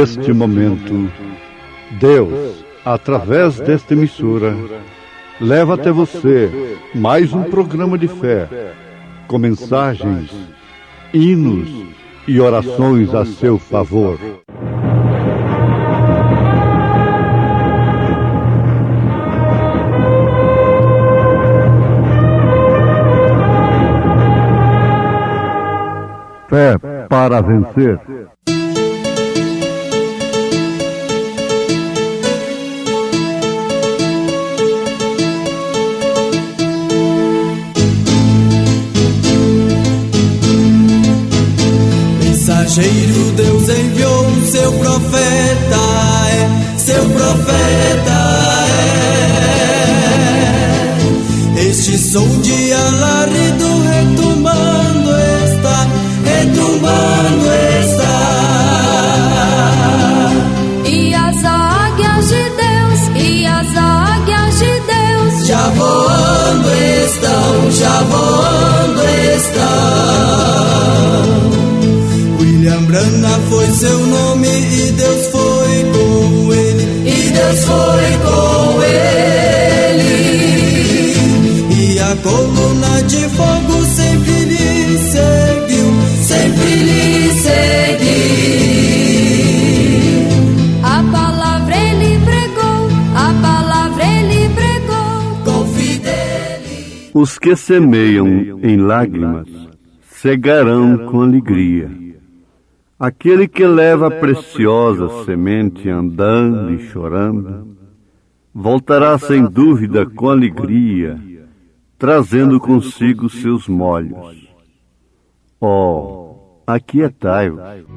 Neste momento, Deus, através desta emissora, leva até você mais um programa de fé, com mensagens, hinos e orações a seu favor. Fé para vencer. Mensageiro, Deus enviou o seu profeta, seu profeta é. Este som de alarido retumbando está, retumbando está. E as águias de Deus, e as águias de Deus já voando estão, já voando estão. William Branham foi seu nome e Deus foi com ele, e Deus foi com ele. E a coluna de fogo sempre lhe seguiu, sempre lhe seguiu. A palavra ele pregou, a palavra ele pregou com fidelidade. Os que semeiam em lágrimas cegarão com alegria. Aquele que leva a preciosa semente andando e chorando, voltará sem dúvida com alegria, trazendo consigo seus molhos. Oh, aquietai-vos.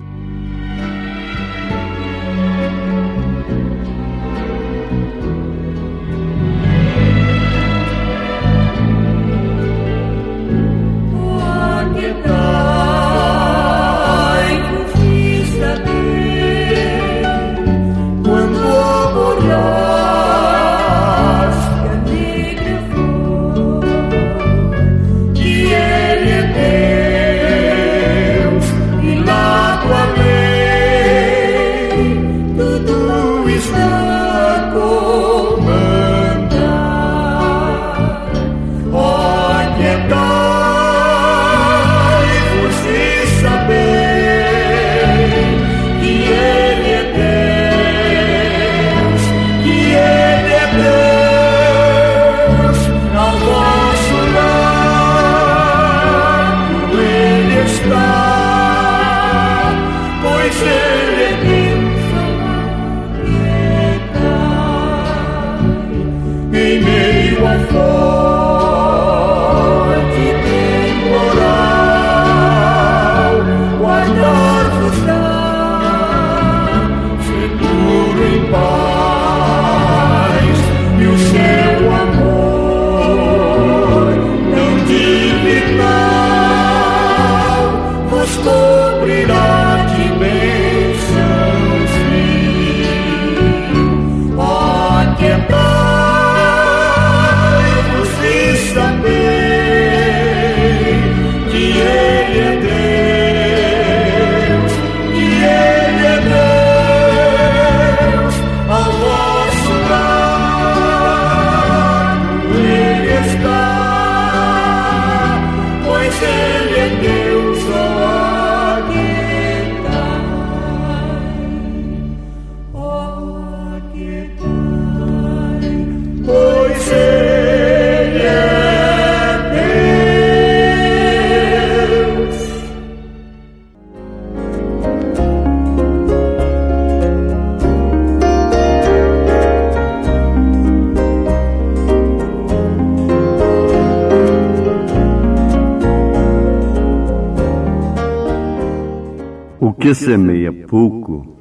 O que semeia pouco,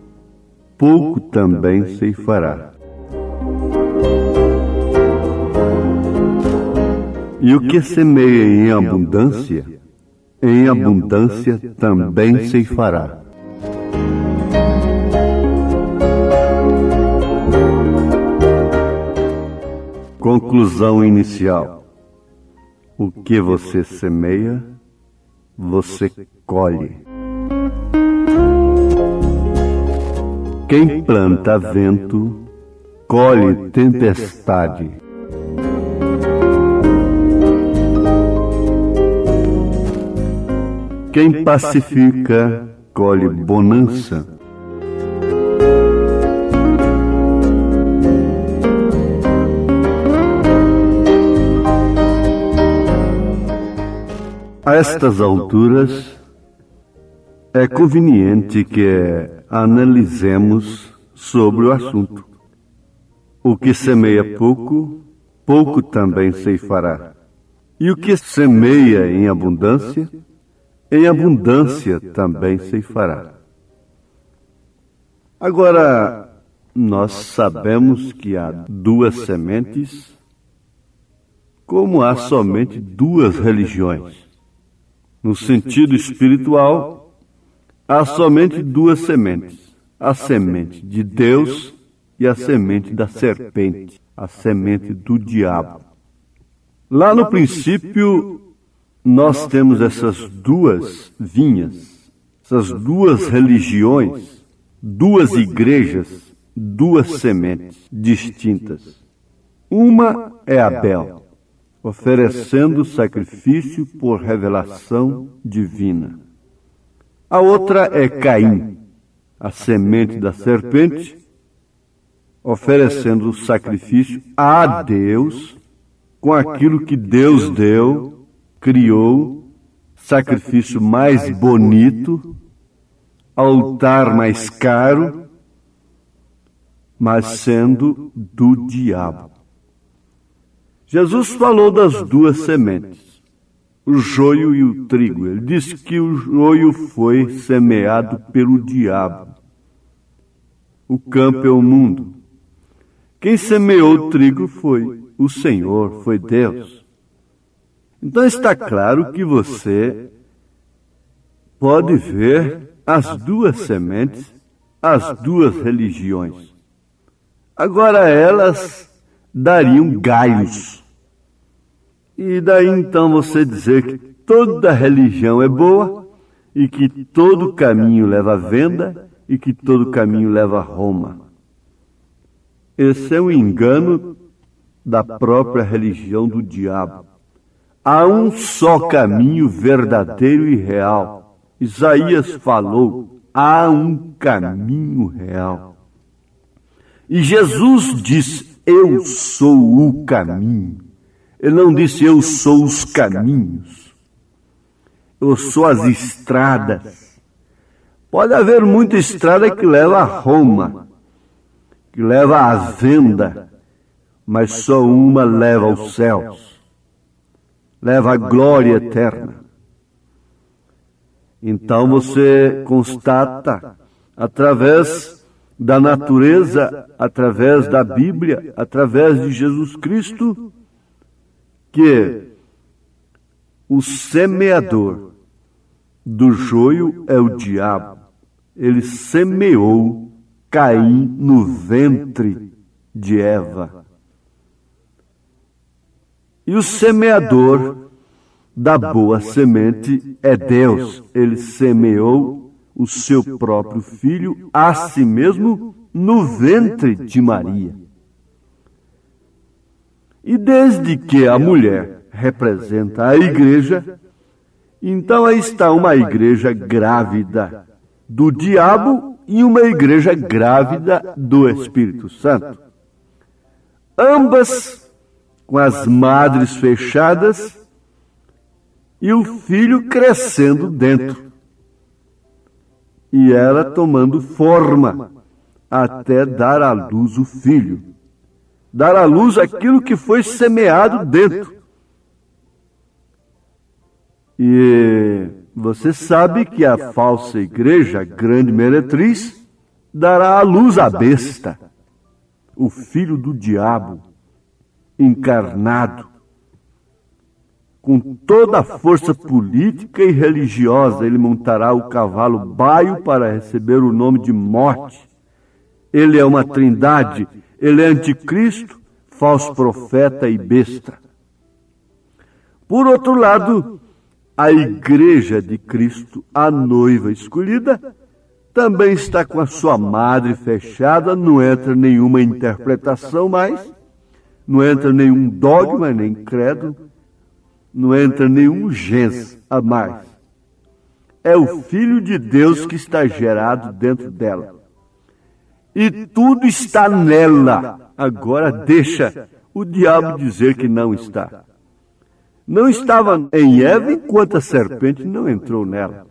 pouco também ceifará. E o que semeia em abundância também ceifará. Conclusão inicial: o que você semeia, você colhe. Quem planta vento, colhe tempestade. Quem pacifica, colhe bonança. A estas alturas, é conveniente que analisemos sobre o assunto. O que semeia pouco, pouco também ceifará. E o que semeia em abundância também ceifará. Agora, nós sabemos que há duas sementes, como há somente duas religiões. No sentido espiritual, há somente duas sementes: a semente de Deus e a semente da serpente, a semente do diabo. Lá no princípio, nós temos essas duas vinhas, essas duas religiões, duas igrejas, duas sementes distintas. Uma é Abel, oferecendo sacrifício por revelação divina. A outra é Caim, a semente da serpente, oferecendo sacrifício a Deus com aquilo que Deus deu, criou, sacrifício mais bonito, altar mais caro, mas sendo do diabo. Jesus falou das duas sementes, o joio e o trigo. Ele disse que o joio foi semeado pelo diabo. O campo é o mundo. Quem semeou o trigo foi o Senhor, foi Deus. Então está claro que você pode ver as duas sementes, as duas religiões. Agora elas dariam galhos. E daí então você dizer que toda religião é boa e que todo caminho leva à venda e que todo caminho leva a Roma. Esse é um engano da própria religião do diabo. Há um só caminho verdadeiro e real. Isaías falou, há um caminho real. E Jesus disse, eu sou o caminho. Ele não disse, eu sou os caminhos. Eu sou as estradas. Pode haver muita estrada que leva a Roma, que leva à venda, mas só uma leva aos céus. Leva à glória eterna. Então você constata, através da natureza, através da Bíblia, através de Jesus Cristo, que o semeador do joio é o diabo. Ele semeou Caim no ventre de Eva. E o semeador da boa semente é Deus. Ele semeou o seu próprio filho a si mesmo no ventre de Maria. E desde que a mulher representa a igreja, então aí está uma igreja grávida do diabo e uma igreja grávida do Espírito Santo. Ambas com as madres fechadas e o filho crescendo dentro. E ela tomando forma até dar à luz o filho. Dar à luz aquilo que foi semeado dentro. E você sabe que a falsa igreja, a grande meretriz, dará à luz a besta, o filho do diabo, encarnado. Com toda a força política e religiosa, ele montará o cavalo baio para receber o nome de morte. Ele é uma trindade. Ele é anticristo, falso profeta e besta. Por outro lado, a igreja de Cristo, a noiva escolhida, também está com a sua madre fechada, não entra nenhuma interpretação mais, não entra nenhum dogma, nem credo, não entra nenhum gens a mais. É o Filho de Deus que está gerado dentro dela. E tudo está nela. Agora deixa o diabo dizer que não está. Não estava em Eva enquanto a serpente não entrou nela.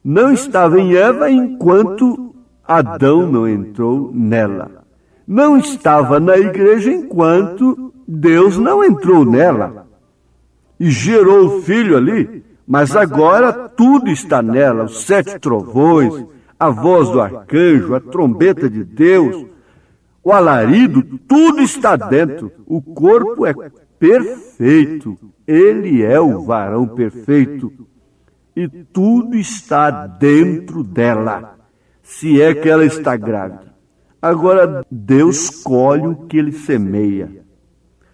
Não estava em Eva enquanto Adão não entrou nela. Não estava na igreja enquanto Deus não entrou nela. E gerou o filho ali, mas agora tudo está nela. Os 7 trovões, a voz do arcanjo, a trombeta de Deus, o alarido, tudo está dentro. O corpo é perfeito. Ele é o varão perfeito. E tudo está dentro dela, se é que ela está grávida. Agora, Deus colhe o que ele semeia.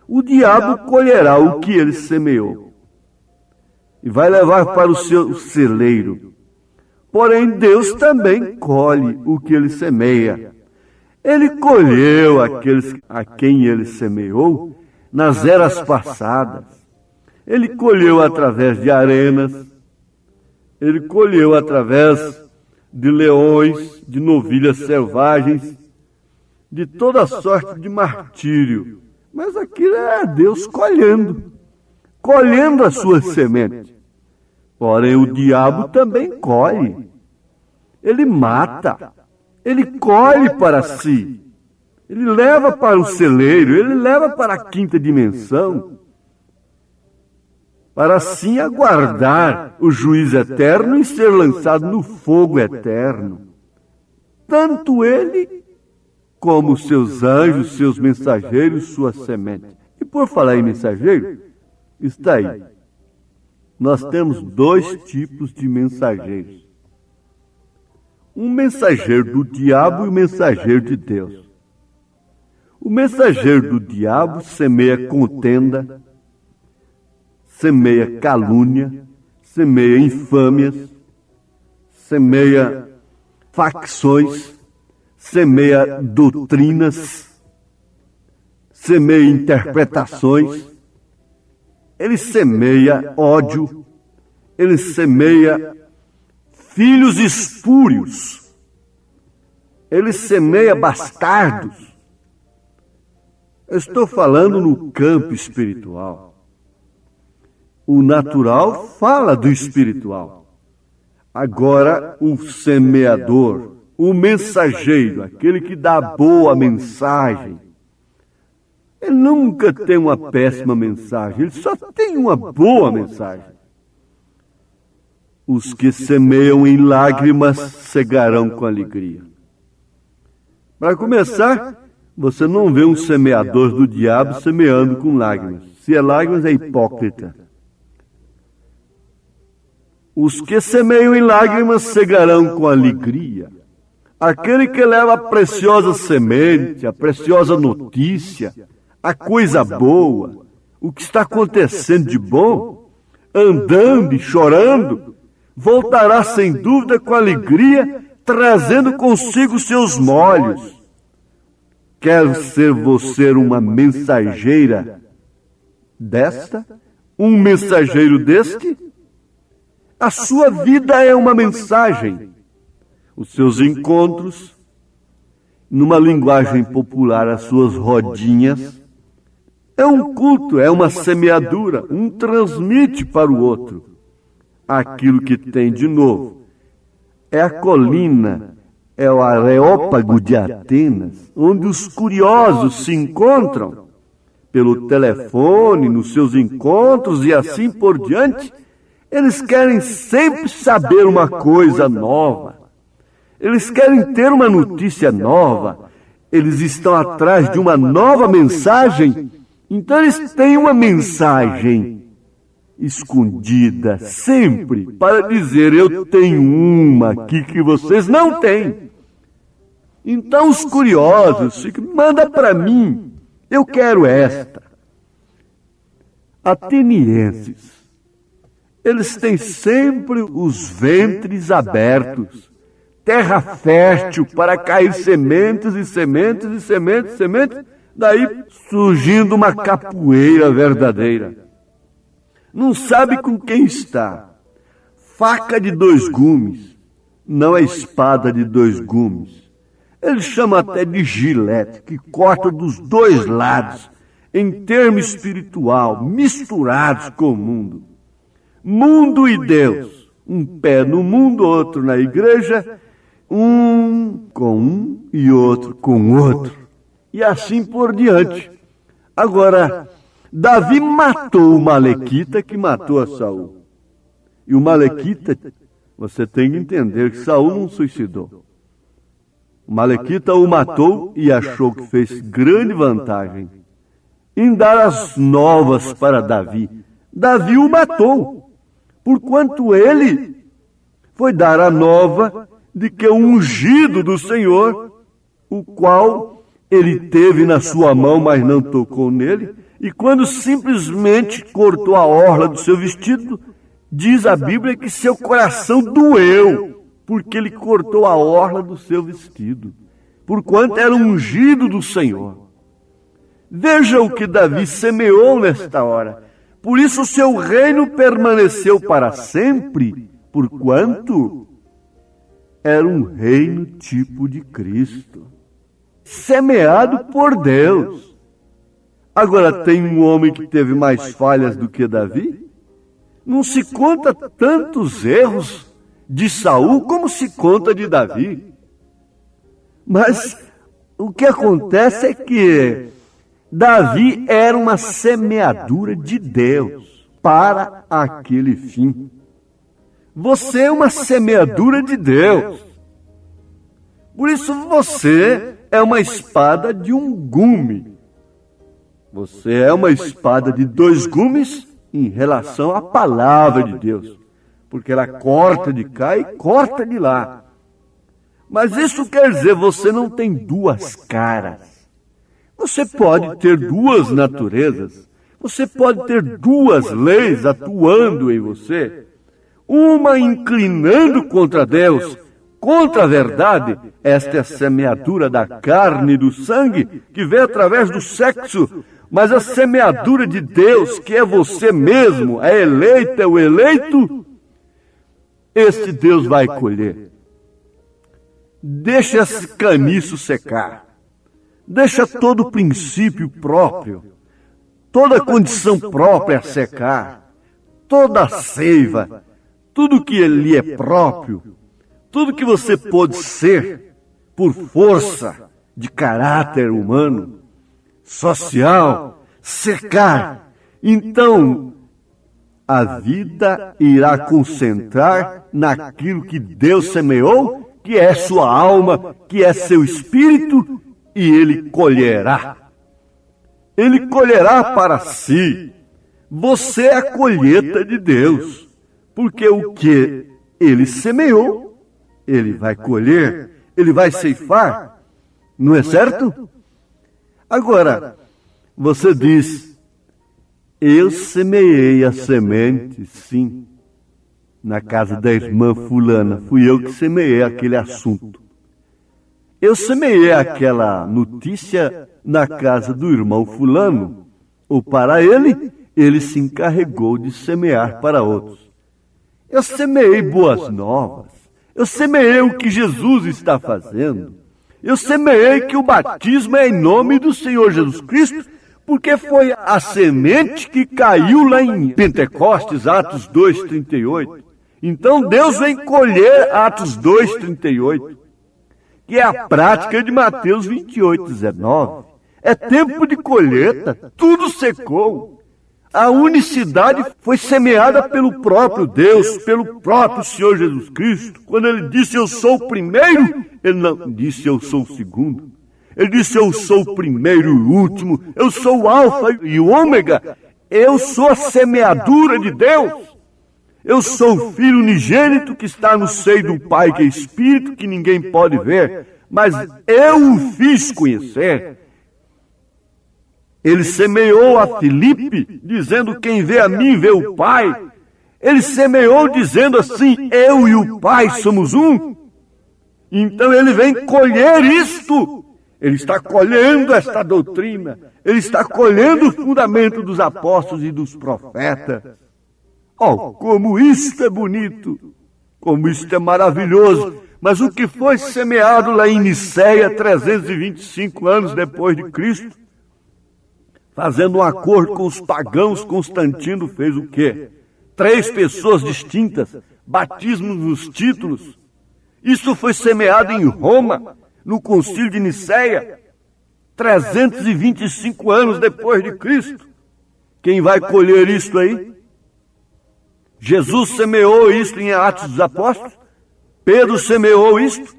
O diabo colherá o que ele semeou. E vai levar para o seu celeiro. Porém, Deus também colhe o que ele semeia. Ele colheu aqueles a quem ele semeou nas eras passadas. Ele colheu através de arenas. Ele colheu através de leões, de novilhas selvagens, de toda sorte de martírio. Mas aquilo é Deus colhendo a sua semente. Porém, o diabo também colhe. Ele mata. Ele colhe para si. Ele leva para o celeiro, ele leva para a 5ª dimensão, para assim aguardar o juízo eterno e ser lançado no fogo eterno. Tanto ele, como seus anjos, seus mensageiros, sua semente. E por falar em mensageiro, está aí. Nós temos 2 tipos de mensageiros. Um mensageiro do diabo e um mensageiro de Deus. O mensageiro do diabo semeia contenda, semeia calúnia, semeia infâmias, semeia facções, semeia doutrinas, semeia interpretações, ele semeia ódio, ele semeia filhos espúrios, ele semeia bastardos. Eu estou falando no campo espiritual. O natural fala do espiritual. Agora, o semeador, o mensageiro, aquele que dá boa mensagem, ele nunca tem uma péssima mensagem, ele só tem uma boa mensagem. Os que semeiam em lágrimas cegarão com alegria. Para começar, você não vê um semeador do diabo semeando com lágrimas. Se é lágrimas, é hipócrita. Os que semeiam em lágrimas cegarão com alegria. Aquele que leva a preciosa semente, a preciosa notícia, a coisa boa, o que está acontecendo de bom, andando e chorando, voltará sem dúvida com alegria, trazendo consigo seus molhos. Quer ser você uma mensageira desta? Um mensageiro deste? A sua vida é uma mensagem. Os seus encontros, numa linguagem popular, as suas rodinhas, é um culto, é uma semeadura. Um transmite para o outro aquilo que tem de novo. É a colina, é o Areópago de Atenas, onde os curiosos se encontram pelo telefone, nos seus encontros e assim por diante. Eles querem sempre saber uma coisa nova. Eles querem ter uma notícia nova. Eles estão atrás de uma nova mensagem. Então eles têm uma mensagem escondida sempre para dizer: eu tenho uma aqui que vocês não têm. Então os curiosos ficam: manda para mim, eu quero esta. Atenienses, eles têm sempre os ventres abertos terra fértil para cair sementes e sementes e sementes e sementes, daí surgindo uma capoeira verdadeira. Não sabe com quem está. Faca de 2 gumes, não é espada de 2 gumes. Ele chama até de gilete, que corta dos 2 lados, em termo espiritual, misturados com o mundo. Mundo e Deus, um pé no mundo, outro na igreja, um com um e outro com outro. E assim por diante. Agora, Davi matou o Malequita que matou a Saul. E o Malequita, você tem que entender que Saul não suicidou. O Malequita o matou e achou que fez grande vantagem em dar as novas para Davi. Davi o matou, porquanto ele foi dar a nova de que o ungido do Senhor, o qual ele teve na sua mão, mas não tocou nele, e quando simplesmente cortou a orla do seu vestido, diz a Bíblia que seu coração doeu, porque ele cortou a orla do seu vestido, porquanto era ungido do Senhor. Veja o que Davi semeou nesta hora. Por isso o seu reino permaneceu para sempre, porquanto era um reino tipo de Cristo, semeado por Deus. Agora, tem um homem que teve mais falhas do que Davi? Não se conta tantos erros de Saul como se conta de Davi. Mas o que acontece é que Davi era uma semeadura de Deus para aquele fim. Você é uma semeadura de Deus. Por isso você é uma espada de 1 gume. Você é uma espada de 2 gumes em relação à palavra de Deus, porque ela corta de cá e corta de lá. Mas isso quer dizer, você não tem 2 caras. Você pode ter 2 naturezas. Você pode ter 2 leis atuando em você. Uma inclinando contra Deus, contra a verdade. Esta é a semeadura da carne e do sangue, que vem através do sexo. Mas a semeadura de Deus, que é você mesmo, a eleita, é o eleito, esse Deus vai colher. Deixa esse caniço secar. Deixa todo o princípio próprio, toda a condição própria secar, toda a seiva, tudo que lhe é próprio, tudo que você pode ser por força de caráter humano, social, secar. Então, a vida irá concentrar naquilo que Deus semeou, que é sua alma, que é seu espírito, e ele colherá. Ele colherá para si. Você é a colheita de Deus, porque o que ele semeou, ele vai colher, ele vai ceifar. Não é certo? Agora, você diz, eu semeei a semente, sim, na casa da irmã fulana. Fui eu que semeei aquele assunto. Eu semeei aquela notícia na casa do irmão fulano, ou para ele se encarregou de semear para outros. Eu semeei boas novas. Eu semeei o que Jesus está fazendo. Eu semeei que o batismo é em nome do Senhor Jesus Cristo, porque foi a semente que caiu lá em Pentecostes, Atos 2:38. Então Deus vem colher Atos 2:38. Que é a prática de Mateus 28:19. É tempo de colheita, tudo secou. A unicidade foi semeada pelo próprio Deus, pelo próprio Senhor Jesus Cristo. Quando ele disse, eu sou o primeiro, ele não disse, eu sou o segundo. Ele disse, eu sou o primeiro e o último, eu sou o alfa e o ômega. Eu sou a semeadura de Deus. Eu sou o Filho unigênito que está no seio do Pai, que é Espírito, que ninguém pode ver, mas eu o fiz conhecer. Ele semeou a Filipe, dizendo, quem vê a mim vê o Pai. Ele semeou dizendo assim, eu e o Pai somos um. Então ele vem colher isto. Ele está colhendo esta doutrina. Ele está colhendo o fundamento dos apóstolos e dos profetas. Oh, como isto é bonito! Como isto é maravilhoso! Mas o que foi semeado lá em Niceia, 325 anos depois de Cristo, fazendo um acordo com os pagãos, Constantino fez o quê? 3 pessoas distintas, batismos nos títulos. Isso foi semeado em Roma, no concílio de Niceia, 325 anos depois de Cristo. Quem vai colher isto aí? Jesus semeou isto em Atos dos Apóstolos? Pedro semeou isto?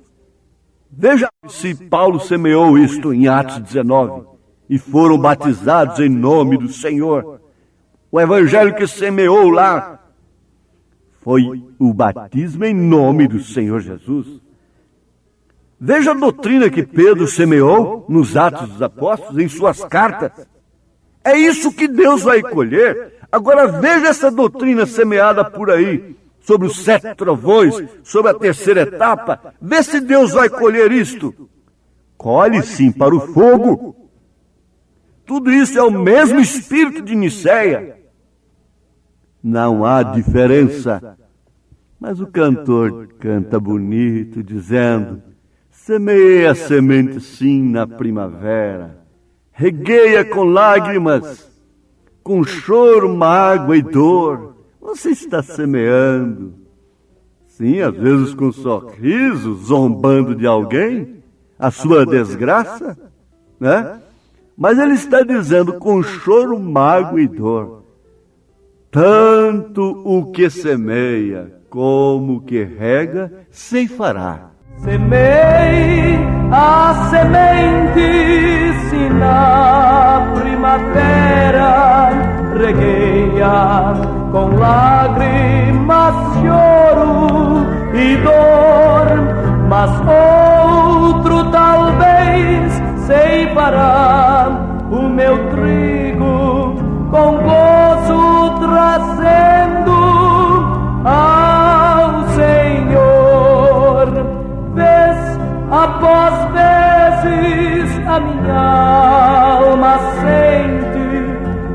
Veja se Paulo semeou isto em Atos 19 e foram batizados em nome do Senhor. O evangelho que semeou lá foi o batismo em nome do Senhor Jesus. Veja a doutrina que Pedro semeou nos Atos dos Apóstolos, em suas cartas. É isso que Deus vai colher. Agora veja essa doutrina semeada por aí, sobre os 7 trovões, sobre a terceira etapa. Vê se Deus vai colher isto. Colhe sim para o fogo. Tudo isso é o mesmo espírito de Niceia. Não há diferença. Mas o cantor canta bonito, dizendo: semeei a semente sim na primavera, reguei-a com lágrimas, com choro, mágoa e dor. Você está semeando. Sim, às vezes com sorriso, zombando de alguém, a sua desgraça, né? Mas ele está dizendo com choro, mágoa e dor. Tanto o que semeia como o que rega ceifará. Semei a semente se na primavera, reguei-a com lágrimas, choro e dor, mas outro talvez ceifará o meu trigo com gozo, trazendo ao Senhor. Vez após vezes a minha alma sente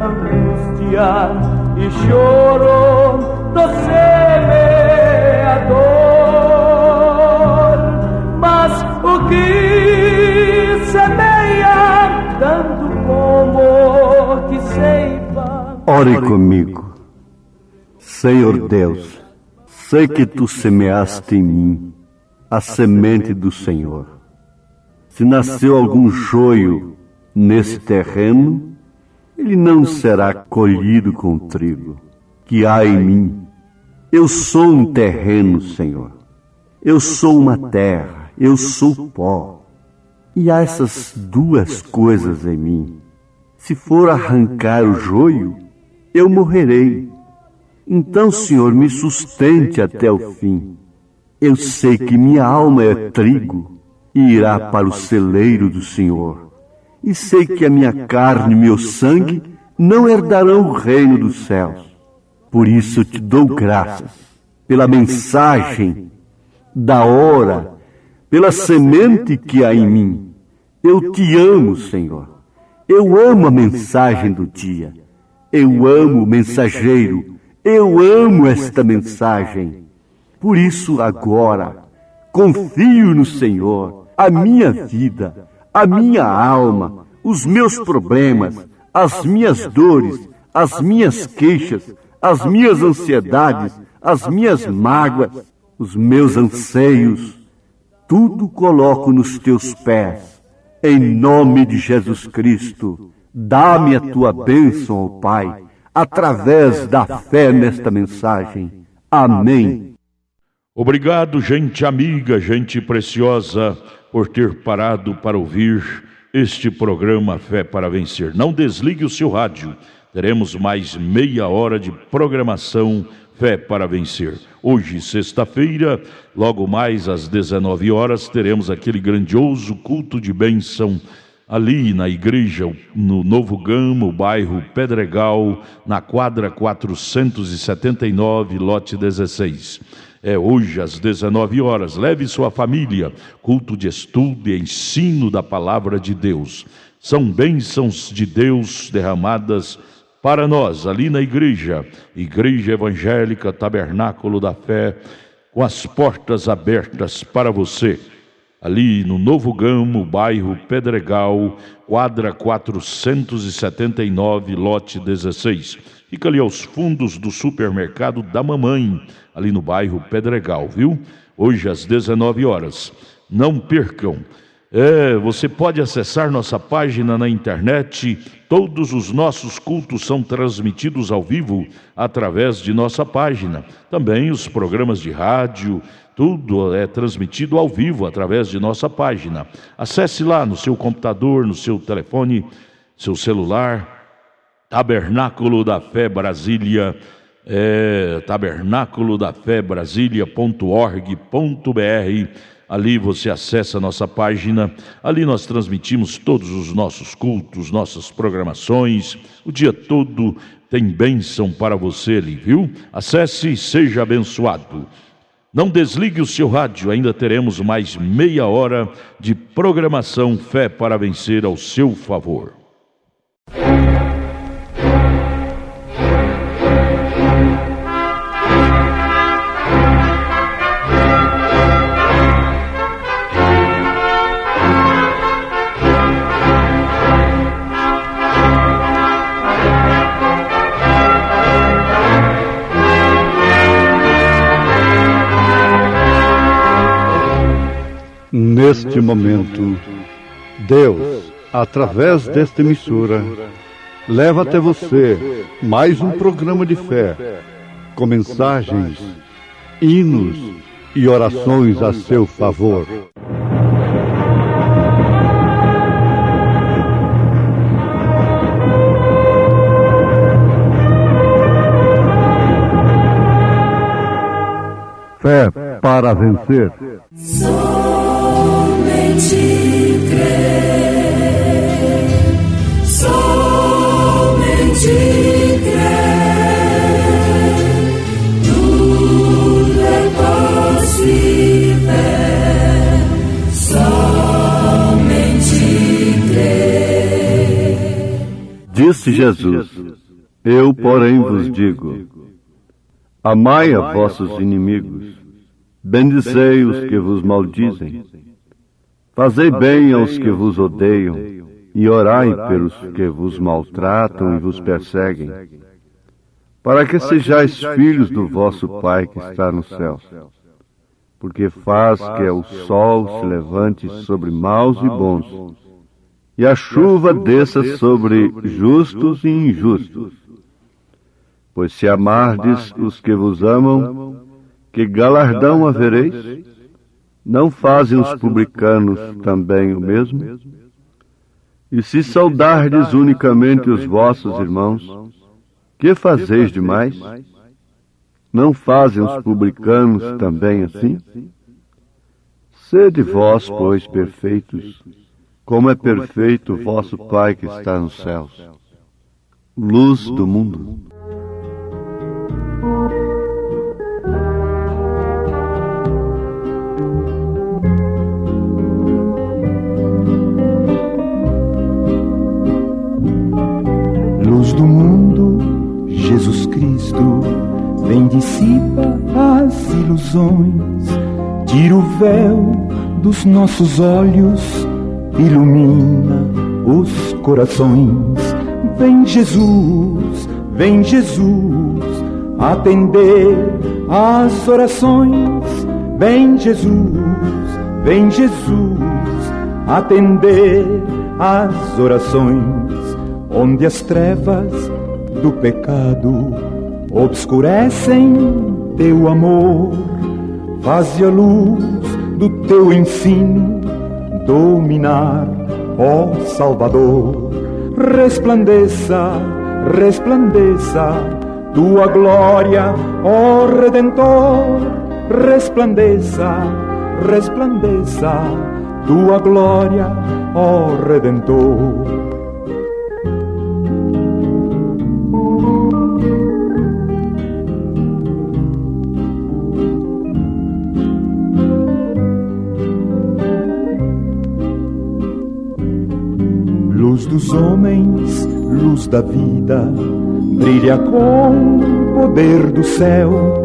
angústia e choro do semeador, mas o que semeia tanto como que ceifa. Ore comigo. Senhor Deus, sei que tu semeaste em mim a semente do Senhor. Se nasceu algum joio nesse terreno, ele não será colhido com trigo que há em mim. Eu sou um terreno, Senhor. Eu sou uma terra, eu sou pó. E há essas duas coisas em mim. Se for arrancar o joio, eu morrerei. Então, Senhor, me sustente até o fim. Eu sei que minha alma é trigo e irá para o celeiro do Senhor. E sei que a minha carne e meu sangue não herdarão o reino dos céus. Por isso eu te dou graças pela mensagem da hora, pela semente que há em mim. Eu te amo, Senhor. Eu amo a mensagem do dia. Eu amo o mensageiro. Eu amo esta mensagem. Por isso agora, confio no Senhor, a minha vida, a minha alma, os meus problemas, as minhas dores, as minhas queixas, as minhas ansiedades, as minhas mágoas, os meus anseios, tudo coloco nos teus pés. Em nome de Jesus Cristo, dá-me a tua bênção, ó Pai, através da fé nesta mensagem. Amém. Obrigado, gente amiga, gente preciosa, por ter parado para ouvir este programa Fé para Vencer. Não desligue o seu rádio. Teremos mais meia hora de programação Fé para Vencer. Hoje, sexta-feira, logo mais às 19 horas, teremos aquele grandioso culto de bênção ali na igreja, no Novo Gama, o bairro Pedregal, na quadra 479, lote 16. É hoje às 19 horas. Leve sua família, culto de estudo e ensino da palavra de Deus. São bênçãos de Deus derramadas para nós, ali na igreja, Igreja Evangélica Tabernáculo da Fé, com as portas abertas para você. Ali no Novo Gamo, bairro Pedregal, quadra 479, lote 16. Fica ali aos fundos do supermercado da Mamãe, ali no bairro Pedregal, viu? Hoje às 19 horas. Não percam. Você pode acessar nossa página na internet. Todos os nossos cultos são transmitidos ao vivo através de nossa página. Também os programas de rádio, tudo é transmitido ao vivo através de nossa página. Acesse lá no seu computador, no seu telefone, seu celular, Tabernáculo da Fé Brasília, tabernaculodafebrasilia.org.br. Ali você acessa a nossa página, ali nós transmitimos todos os nossos cultos, nossas programações, o dia todo tem bênção para você ali, viu? Acesse e seja abençoado. Não desligue o seu rádio, ainda teremos mais meia hora de programação Fé para Vencer ao seu favor. Neste momento, Deus, através desta emissora, leva até você mais um programa de fé, com mensagens, hinos e orações a seu favor. Fé para vencer. Somente crer, somente crer, tudo é possível, somente crer. Disse Jesus: Eu, porém, vos digo, amai a vossos inimigos, bendizei os que vos maldizem, fazei bem aos que vos odeiam, e orai pelos que vos maltratam e vos perseguem, para que sejais filhos do vosso Pai que está nos céus, porque faz que o sol se levante sobre maus e bons, e a chuva desça sobre justos e injustos. Pois se amardes os que vos amam, que galardão havereis? Não fazem os publicanos também o mesmo? E se saudardes unicamente os vossos irmãos, que fazeis demais? Não fazem os publicanos também assim? Sede vós, pois, perfeitos, como é perfeito o vosso Pai que está nos céus. Luz do mundo. Luz do mundo, Jesus Cristo, vem dissipa as ilusões, tira o véu dos nossos olhos, ilumina os corações. Vem Jesus, atender às orações. Vem Jesus, atender às orações. Onde as trevas do pecado obscurecem teu amor, faze a luz do teu ensino dominar, ó Salvador. Resplandeça, tua glória, ó Redentor. Resplandeça, tua glória, ó Redentor. Luz dos homens, luz da vida, brilha com o poder do céu,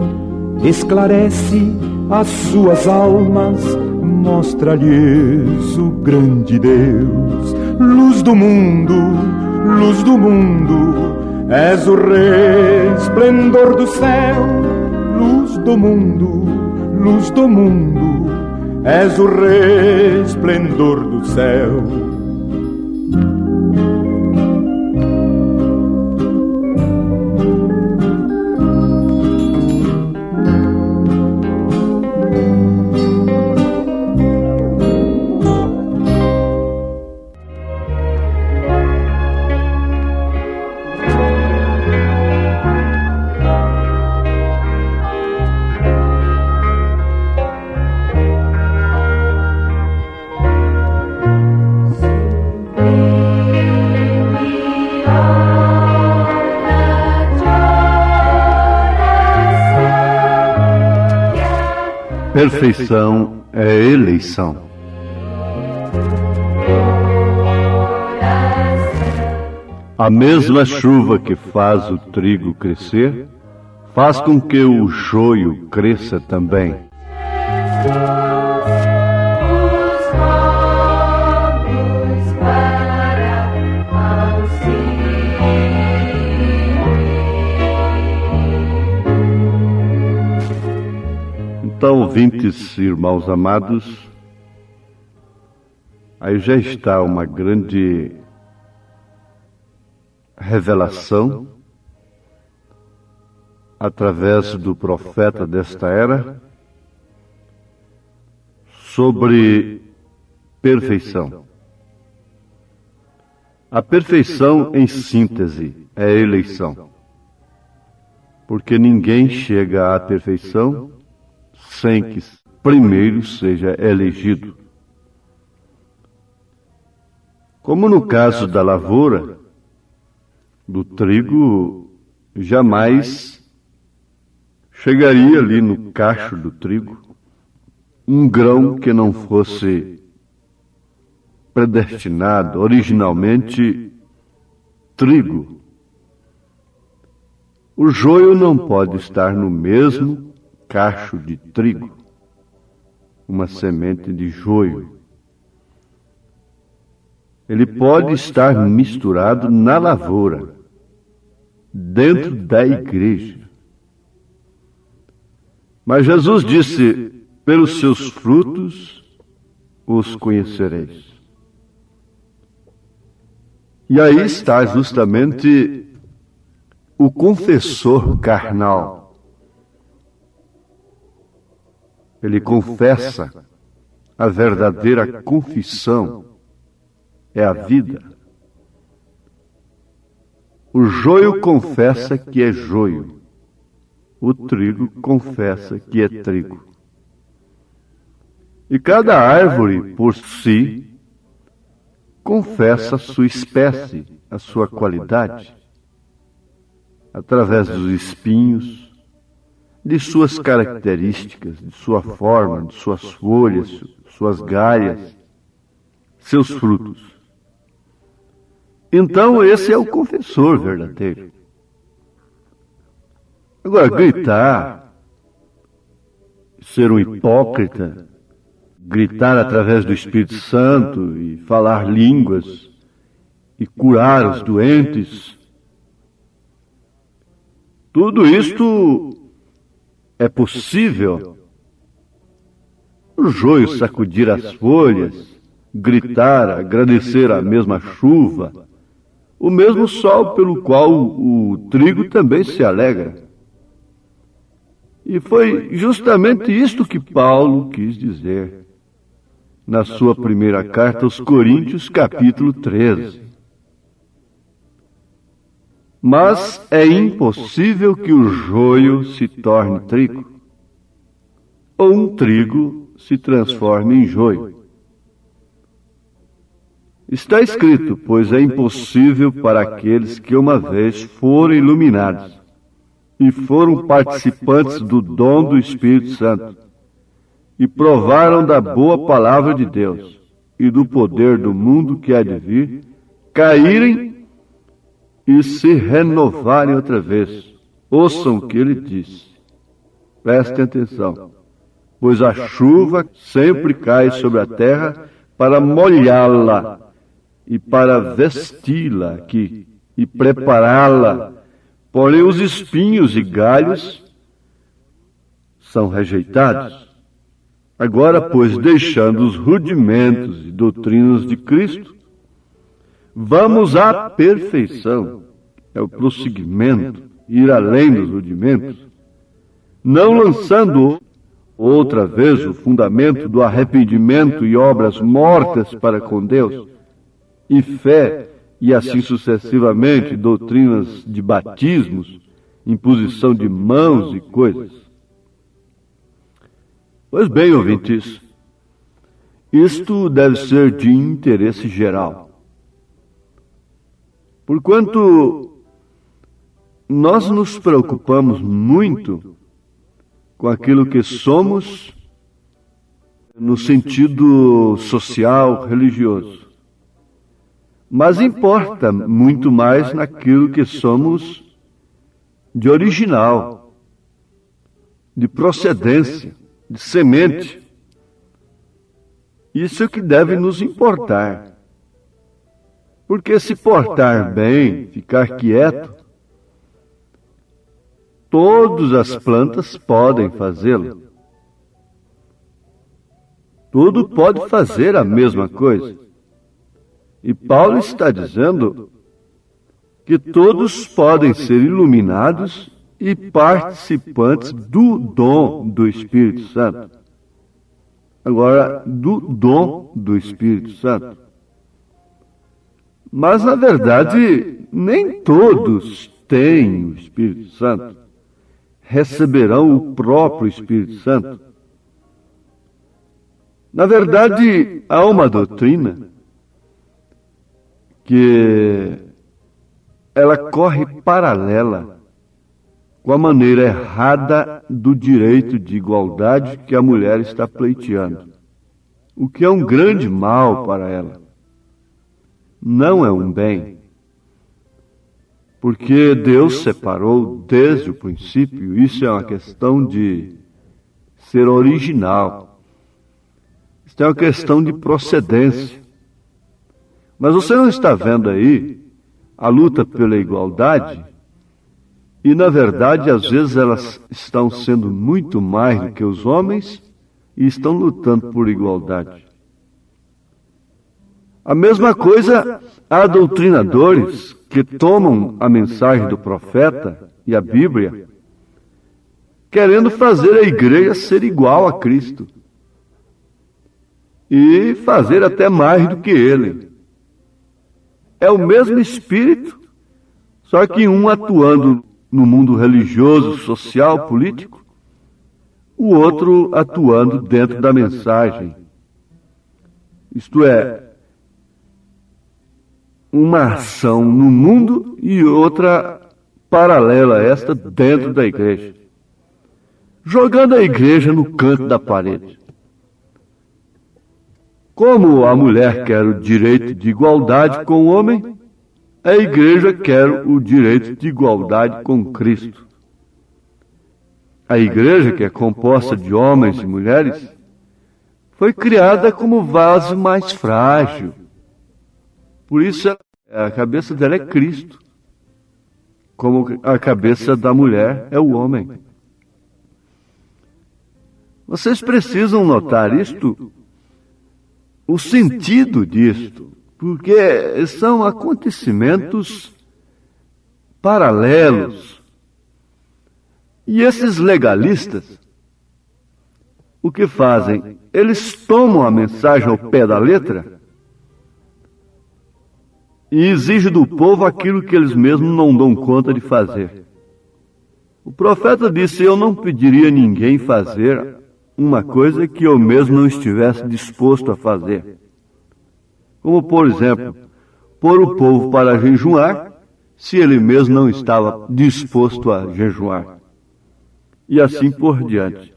esclarece as suas almas, mostra-lhes o grande Deus. Luz do mundo, és o resplendor do céu. Luz do mundo, és o resplendor do céu. Perfeição é eleição. A mesma chuva que faz o trigo crescer, faz com que o joio cresça também. Então, ouvintes, irmãos amados, aí já está uma grande revelação através do profeta desta era sobre perfeição. A perfeição, em síntese, é a eleição, porque ninguém chega à perfeição sem que primeiro seja elegido. Como no caso da lavoura, do trigo, jamais chegaria ali no cacho do trigo um grão que não fosse predestinado, originalmente trigo. O joio não pode estar no mesmo cacho de trigo, uma semente de joio. Ele pode estar misturado na lavoura, dentro da igreja. Mas Jesus disse: pelos seus frutos os conhecereis. E aí está justamente o confessor carnal. Ele confessa, a verdadeira confissão é a vida. O joio confessa que é joio, o trigo confessa que é trigo. E cada árvore, por si, confessa a sua espécie, a sua qualidade, através dos espinhos, de suas características, de sua forma, de suas folhas, suas galhas, seus frutos. Então esse é o confessor verdadeiro. Agora, gritar, ser um hipócrita, gritar através do Espírito Santo e falar línguas e curar os doentes, tudo isto é possível. O joio sacudir as folhas, gritar, agradecer a mesma chuva, o mesmo sol pelo qual o trigo também se alegra. E foi justamente isto que Paulo quis dizer na sua primeira carta aos Coríntios, capítulo 13. Mas é impossível que o joio se torne trigo, ou um trigo se transforme em joio. Está escrito, pois é impossível para aqueles que uma vez foram iluminados e foram participantes do dom do Espírito Santo e provaram da boa palavra de Deus e do poder do mundo que há de vir, caírem e se renovarem outra vez. Ouçam o que ele disse. Prestem atenção. Pois a chuva sempre cai sobre a terra para molhá-la e para vesti-la aqui e prepará-la. Porém os espinhos e galhos são rejeitados. Agora, pois, deixando os rudimentos e doutrinas de Cristo, vamos à perfeição. É o prosseguimento, ir além dos rudimentos, não lançando outra vez o fundamento do arrependimento e obras mortas para com Deus, e fé, e assim sucessivamente, doutrinas de batismos, imposição de mãos e coisas. Pois bem, ouvintes, isto deve ser de interesse geral. Porquanto nós nos preocupamos muito com aquilo que somos no sentido social, religioso. Mas importa muito mais naquilo que somos de original, de procedência, de semente. Isso é que deve nos importar. Porque se portar bem, ficar quieto, todas as plantas podem fazê-lo. Tudo pode fazer a mesma coisa. E Paulo está dizendo que todos podem ser iluminados e participantes do dom do Espírito Santo. Agora, do dom do Espírito Santo. Mas, na verdade, nem todos têm o Espírito Santo. Receberão o próprio Espírito Santo. Na verdade, há uma doutrina que ela corre paralela com a maneira errada do direito de igualdade que a mulher está pleiteando, o que é um grande mal para ela. Não é um bem, porque Deus separou desde o princípio. Isso é uma questão de ser original, isso é uma questão de procedência. Mas você não está vendo aí a luta pela igualdade? E, na verdade, às vezes elas estão sendo muito mais do que os homens e estão lutando por igualdade. A mesma coisa, há doutrinadores que tomam a mensagem do profeta e a Bíblia, querendo fazer a igreja ser igual a Cristo. E fazer até mais do que ele. É o mesmo espírito, só que um atuando no mundo religioso, social, político, o outro atuando dentro da mensagem. Isto é, uma ação no mundo e outra paralela a esta dentro da igreja, jogando a igreja no canto da parede. Como a mulher quer o direito de igualdade com o homem, a igreja quer o direito de igualdade com Cristo. A igreja, que é composta de homens e mulheres, foi criada como vaso mais frágil. Por isso, a cabeça dela é Cristo, como a cabeça da mulher é o homem. Vocês precisam notar isto, o sentido disto, porque são acontecimentos paralelos. E esses legalistas, o que fazem? Eles tomam a mensagem ao pé da letra e exigem do povo aquilo que eles mesmos não dão conta de fazer. O profeta disse: eu não pediria a ninguém fazer uma coisa que eu mesmo não estivesse disposto a fazer. Como, por exemplo, pôr o povo para jejuar, se ele mesmo não estava disposto a jejuar. E assim por diante.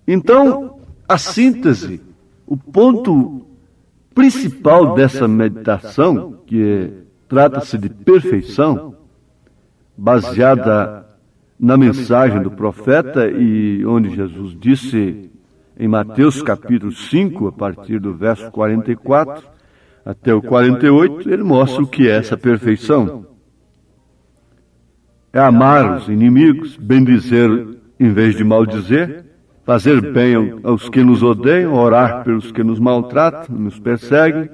Então, a síntese, o ponto principal dessa meditação, trata-se de perfeição, baseada na mensagem do profeta e onde Jesus disse em Mateus capítulo 5, a partir do verso 44 até o 48, ele mostra o que é essa perfeição. É amar os inimigos, bendizer em vez de maldizer, fazer bem aos que nos odeiam, orar pelos que nos maltratam, nos perseguem.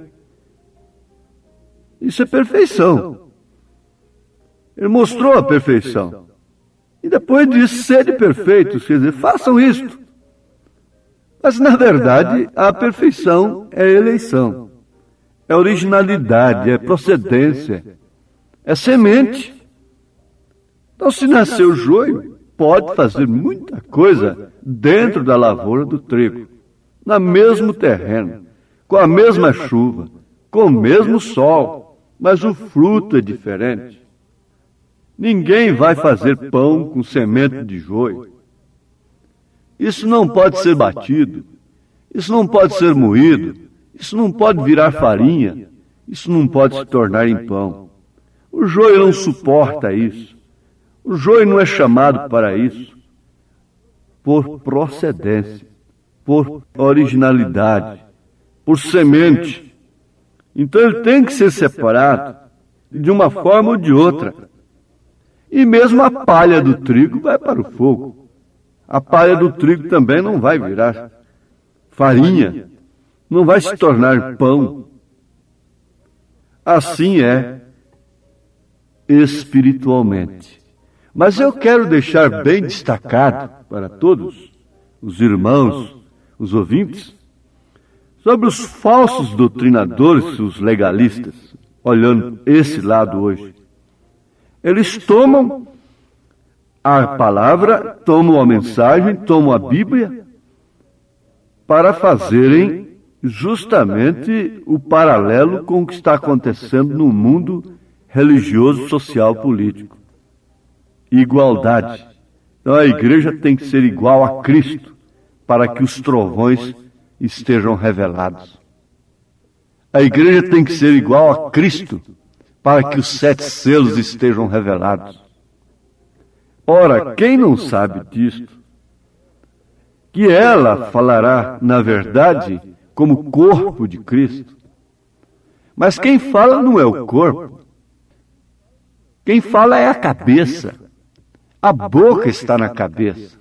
Isso é perfeição. Ele mostrou a perfeição. E depois disse, sede perfeitos, quer dizer, façam isto. Mas, na verdade, a perfeição é eleição, é originalidade, é procedência, é semente. Então, se nasceu joio, pode fazer muita coisa dentro da lavoura do trigo, no mesmo terreno, com a mesma chuva, com o mesmo sol, mas o fruto é diferente. Ninguém vai fazer pão com semente de joio. Isso não pode ser batido, isso não pode ser moído, isso não pode virar farinha, isso não pode se tornar em pão. O joio não suporta isso. O joio não é chamado para isso. Por procedência, por originalidade, por semente. Então ele tem que ser separado de uma forma ou de outra. E mesmo a palha do trigo vai para o fogo. A palha do trigo também não vai virar farinha, não vai se tornar pão. Assim é espiritualmente. Mas eu quero deixar bem destacado para todos os irmãos, os ouvintes, sobre os falsos doutrinadores, os legalistas, olhando esse lado hoje. Eles tomam a palavra, tomam a mensagem, tomam a Bíblia, para fazerem justamente o paralelo com o que está acontecendo no mundo religioso, social, político. Igualdade. Então a igreja tem que ser igual a Cristo, para que os trovões estejam revelados. A igreja tem que ser igual a Cristo, para que os 7 selos estejam revelados. Ora, quem não sabe disto, que ela falará, na verdade, como corpo de Cristo. Mas quem fala não é o corpo. Quem fala é a cabeça. A boca está na cabeça.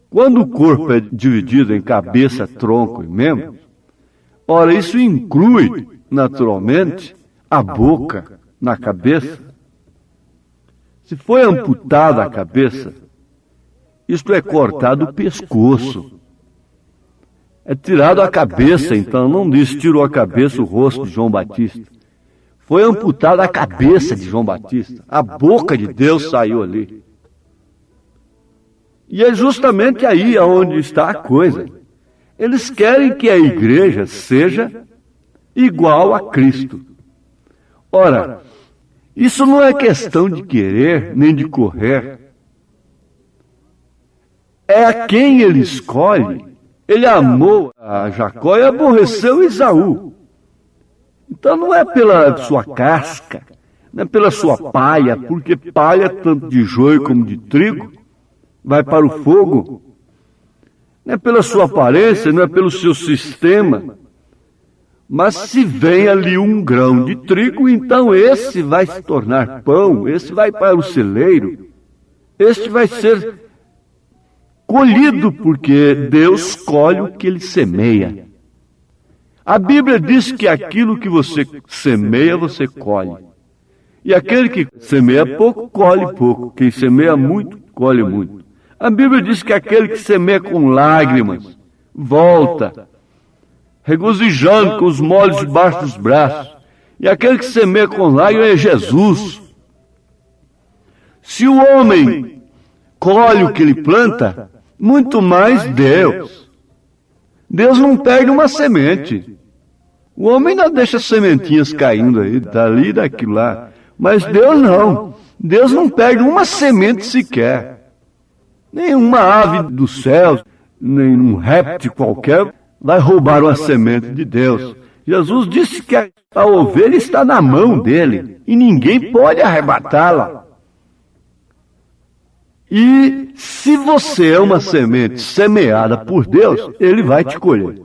Quando o corpo é dividido em cabeça, tronco e membros, ora, isso inclui, naturalmente, a boca na cabeça. Se foi amputada a cabeça, isto é cortado o pescoço. É tirado a cabeça, então, não diz tirou a cabeça, o rosto de João Batista. Foi amputada a cabeça de João Batista. A boca de Deus saiu ali. E é justamente aí onde está a coisa. Eles querem que a igreja seja igual a Cristo. Ora, isso não é questão de querer nem de correr. É a quem ele escolhe. Ele amou a Jacó e aborreceu Esaú. Então não é pela sua casca, não é pela sua palha, porque palha, tanto de joio como de trigo, vai para o fogo. Não é pela sua aparência, não é pelo seu sistema. Mas se vem ali um grão de trigo, então esse vai se tornar pão, esse vai para o celeiro, este vai ser colhido, porque Deus colhe o que ele semeia. A Bíblia diz que aquilo que você semeia, você colhe. E aquele que semeia pouco, colhe pouco. Quem semeia muito, colhe muito. A Bíblia diz que aquele que semeia com lágrimas, volta, regozijando com os molhos debaixo dos braços. E aquele que semeia com lágrimas é Jesus. Se o homem colhe o que ele planta, muito mais Deus. Deus não perde uma semente. O homem ainda deixa sementinhas caindo aí, dali e daqui lá. Mas Deus não. Deus não perde uma semente sequer. Nenhuma ave do céu, nenhum réptil qualquer vai roubar uma semente de Deus. Jesus disse que a ovelha está na mão dele e ninguém pode arrebatá-la. E se você é uma semente semeada por Deus, Ele vai te colher.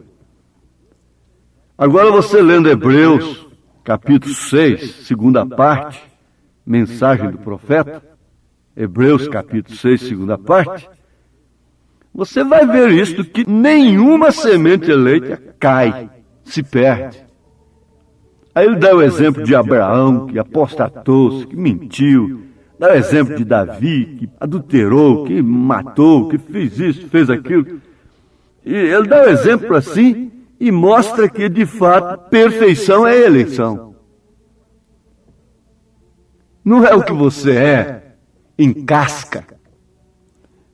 Agora você lendo Hebreus, capítulo 6, segunda parte, mensagem do profeta, Hebreus, capítulo 6, segunda parte, você vai ver isto, que nenhuma semente eleita cai, se perde. Aí ele dá o exemplo de Abraão, que apostatou-se, que mentiu. Dá o exemplo de Davi, que adulterou, que matou, que fez isso, fez aquilo. E ele dá o exemplo assim e mostra que, de fato, perfeição é eleição. Não é o que você é em casca.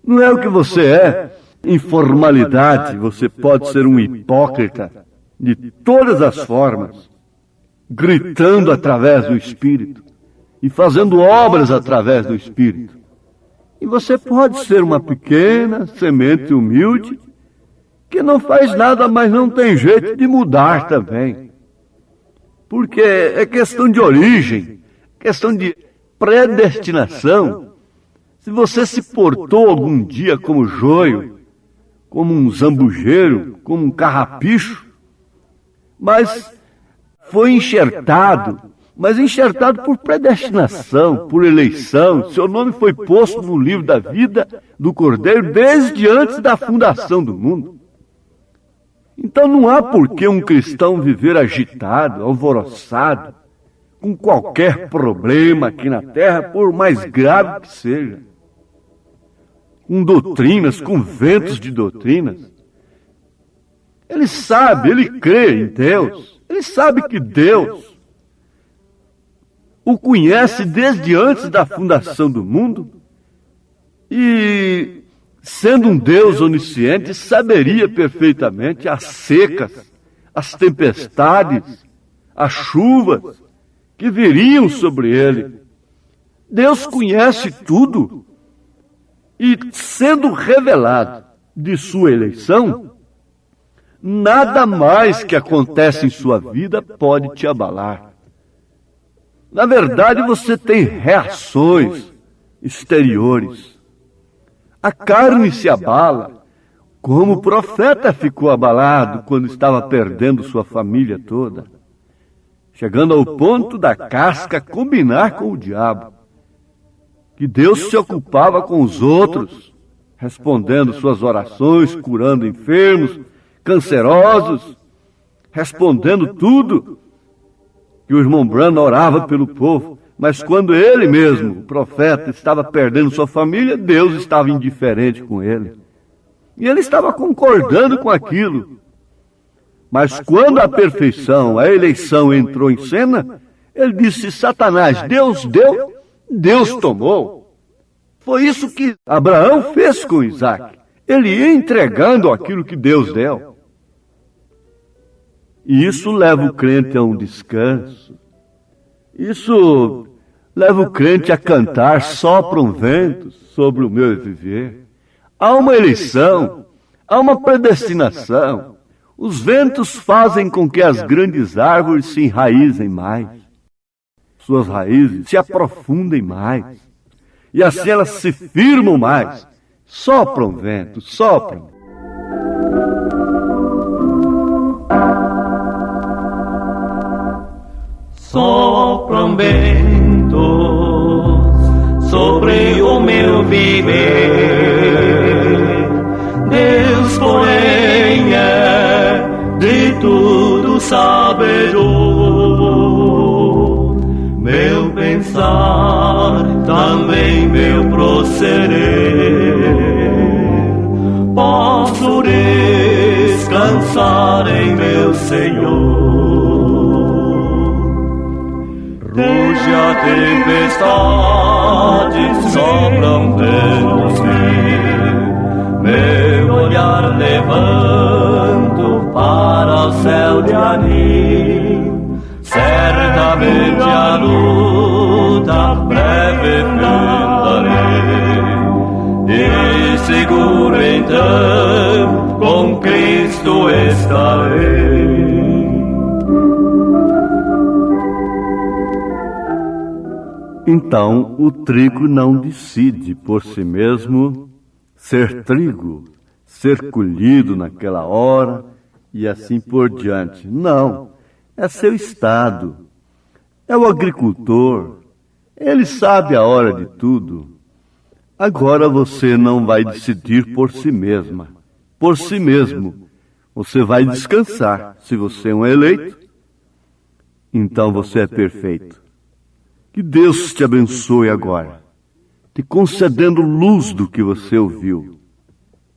Não é o que você é em formalidade. Você pode ser um hipócrita de todas as formas, gritando através do Espírito e fazendo obras através do Espírito. E você pode ser uma pequena semente humilde que não faz nada, mas não tem jeito de mudar também. Porque é questão de origem, questão de predestinação. Se você se portou algum dia como joio, como um zambujeiro, como um carrapicho, mas foi enxertado, mas enxertado por predestinação, por eleição. Seu nome foi posto no livro da vida do Cordeiro desde antes da fundação do mundo. Então não há por que um cristão viver agitado, alvoroçado, com qualquer problema aqui na terra, por mais grave que seja. Com doutrinas, com ventos de doutrinas. Ele sabe, ele crê em Deus. Ele sabe que Deus o conhece desde antes da fundação do mundo e, sendo um Deus onisciente, saberia perfeitamente as secas, as tempestades, as chuvas que viriam sobre ele. Deus conhece tudo e, sendo revelado de sua eleição, nada mais que acontece em sua vida pode te abalar. Na verdade, você tem reações exteriores. A carne se abala, como o profeta ficou abalado quando estava perdendo sua família toda, chegando ao ponto da casca combinar com o diabo, que Deus se ocupava com os outros, respondendo suas orações, curando enfermos, cancerosos, respondendo tudo, que o irmão Branham orava pelo povo, mas quando ele mesmo, o profeta, estava perdendo sua família, Deus estava indiferente com ele. E ele estava concordando com aquilo. Mas quando a perfeição, a eleição entrou em cena, ele disse: Satanás, Deus deu, Deus tomou. Foi isso que Abraão fez com Isaac. Ele ia entregando aquilo que Deus deu. E isso leva o crente a um descanso. Isso leva o crente a cantar: sopram ventos sobre o meu viver. Há uma eleição, há uma predestinação. Os ventos fazem com que as grandes árvores se enraizem mais. Suas raízes se aprofundem mais. E assim elas se firmam mais. Sopram ventos, sopram. Sopram ventos sobre o meu viver. Deus, porém, é de tudo sabedor. Meu pensar, também meu proceder. Posso descansar em meu Senhor. Ruge a tempestade, sopram ventos, meu olhar levanto ao céu de anil. Certamente a luta breve findarei, e seguro então com Cristo estarei. Então o trigo não decide por si mesmo ser trigo, ser colhido naquela hora e assim por diante. Não, é seu estado, é o agricultor, ele sabe a hora de tudo. Agora você não vai decidir por si mesma, por si mesmo. Você vai descansar. Se você é um eleito, então você é perfeito. Que Deus te abençoe agora, te concedendo luz do que você ouviu.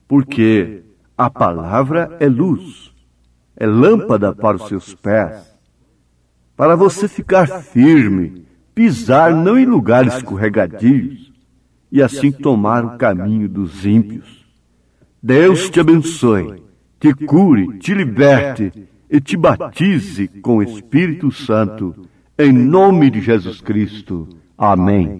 Porque a palavra é luz, é lâmpada para os seus pés, para você ficar firme, pisar não em lugares escorregadios, e assim tomar o caminho dos ímpios. Deus te abençoe, te cure, te liberte e te batize com o Espírito Santo, em nome de Jesus Cristo. Amém.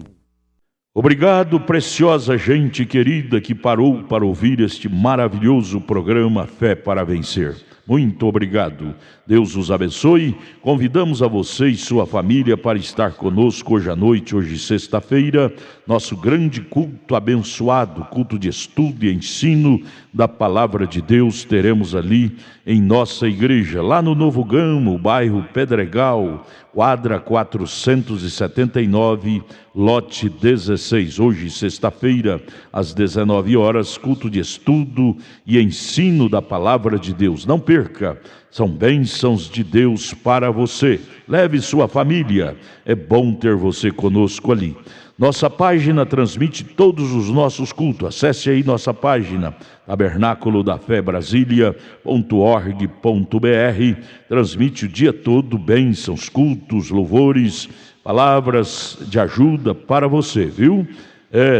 Obrigado, preciosa gente querida que parou para ouvir este maravilhoso programa Fé para Vencer. Muito obrigado. Deus os abençoe. Convidamos a você e sua família para estar conosco hoje à noite, hoje sexta-feira, nosso grande culto abençoado, culto de estudo e ensino da Palavra de Deus. Teremos ali em nossa igreja, lá no Novo Gamo, bairro Pedregal, quadra 479, lote 16. Hoje, sexta-feira, às 19 horas, culto de estudo e ensino da Palavra de Deus. Não perca, são bênçãos de Deus para você. Leve sua família, é bom ter você conosco ali. Nossa página transmite todos os nossos cultos. Acesse aí nossa página, tabernáculo da fé Brasília.org.br. Transmite o dia todo bênçãos, cultos, louvores, palavras de ajuda para você, viu?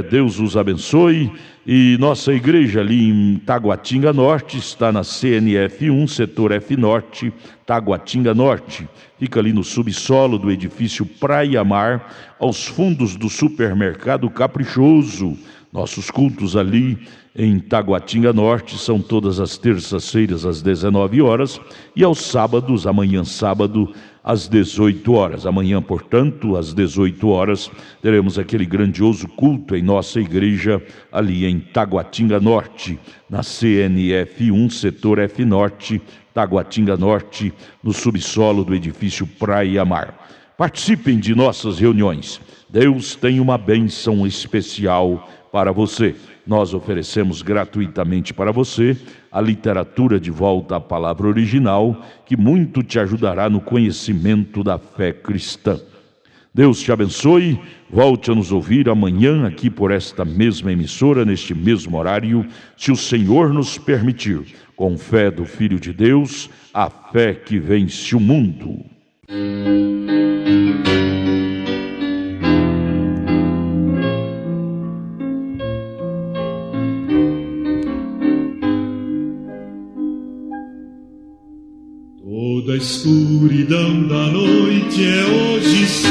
Deus os abençoe. E nossa igreja ali em Taguatinga Norte está na CNF 1, setor F Norte, Taguatinga Norte. Fica ali no subsolo do edifício Praia Mar, aos fundos do supermercado Caprichoso. Nossos cultos ali em Taguatinga Norte são todas as terças-feiras às 19 horas e aos sábados, amanhã sábado, às 18 horas. Amanhã, portanto, às 18 horas, teremos aquele grandioso culto em nossa igreja ali em Taguatinga Norte, na CNF 1, setor F Norte, Taguatinga Norte, no subsolo do edifício Praia Mar. Participem de nossas reuniões. Deus tem uma bênção especial para você. Nós oferecemos gratuitamente para você a literatura de volta à palavra original, que muito te ajudará no conhecimento da fé cristã. Deus te abençoe. Volte a nos ouvir amanhã aqui por esta mesma emissora, neste mesmo horário, se o Senhor nos permitir, com fé do Filho de Deus, a fé que vence o mundo. Toda a escuridão da noite é hoje sol.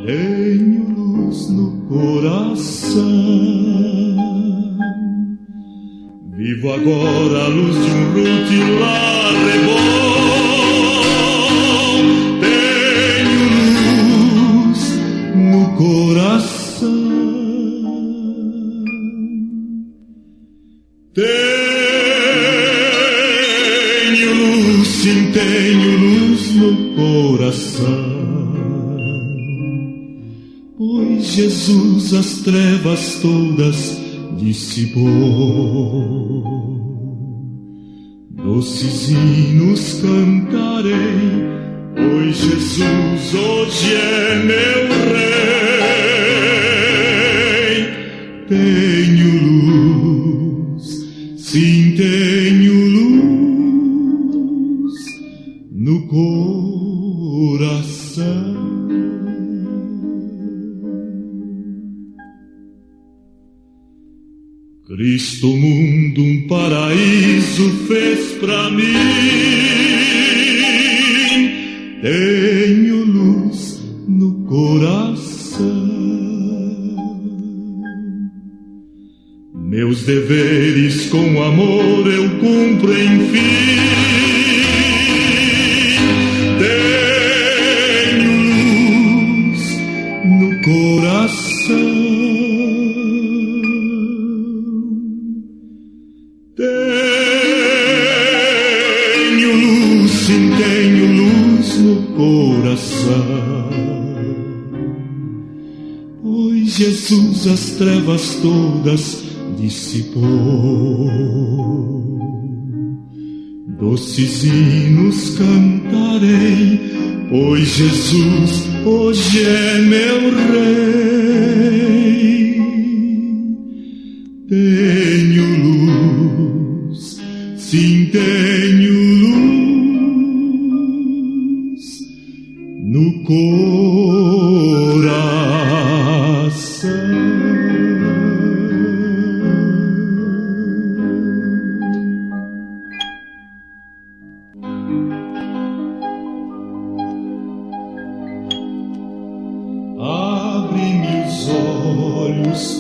Tenho luz no coração. Vivo agora a luz de um rutilar rebol. Tenho luz no coração. Tenho luz no coração, pois Jesus as trevas todas dissipou. Doces hinos cantarei, pois Jesus hoje é meu Rei. Tenho luz, sim, tenho luz no coração. Cristo mundo um paraíso fez pra mim. Tenho luz no coração, meus deveres com amor eu cumpro enfim. Tenho luz no coração, tenho luz, sim, tenho luz no coração, pois Jesus as trevas todas dissipou. Doces hinos cantarei, pois Jesus hoje é meu Rei. Tenho luz, sim, tenho luz no coração.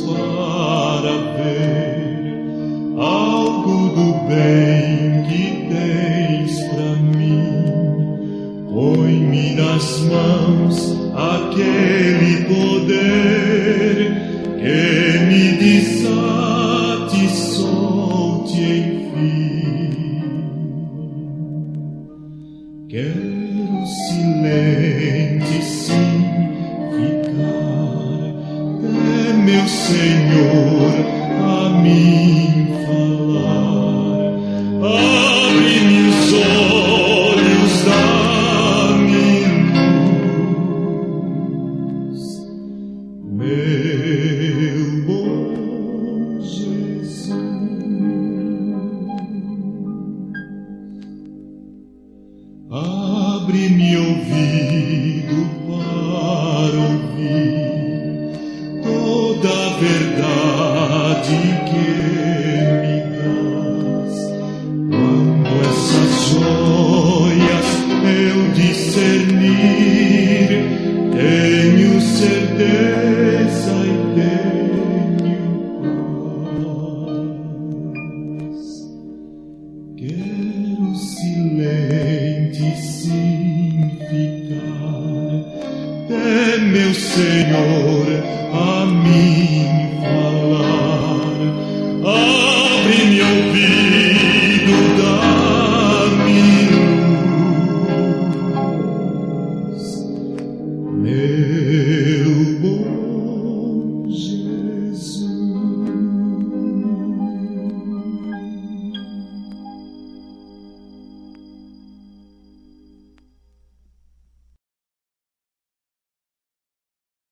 Para ver algo do bem que tens pra mim, põe-me nas mãos aquele poder que me desate e solte enfim. Quero silente sim ficar, meu Senhor, a mim falar. Abre-me os olhos, dá-me luz, meu bom Jesus. Abre-me ouvido para ouvir toda a verdade que me dás. Quando essas joias eu discernir, tenho certeza e tenho paz. Quero silente sim ficar, é meu Senhor a mim falar. Abre-me ouvido, dá-me luz, meu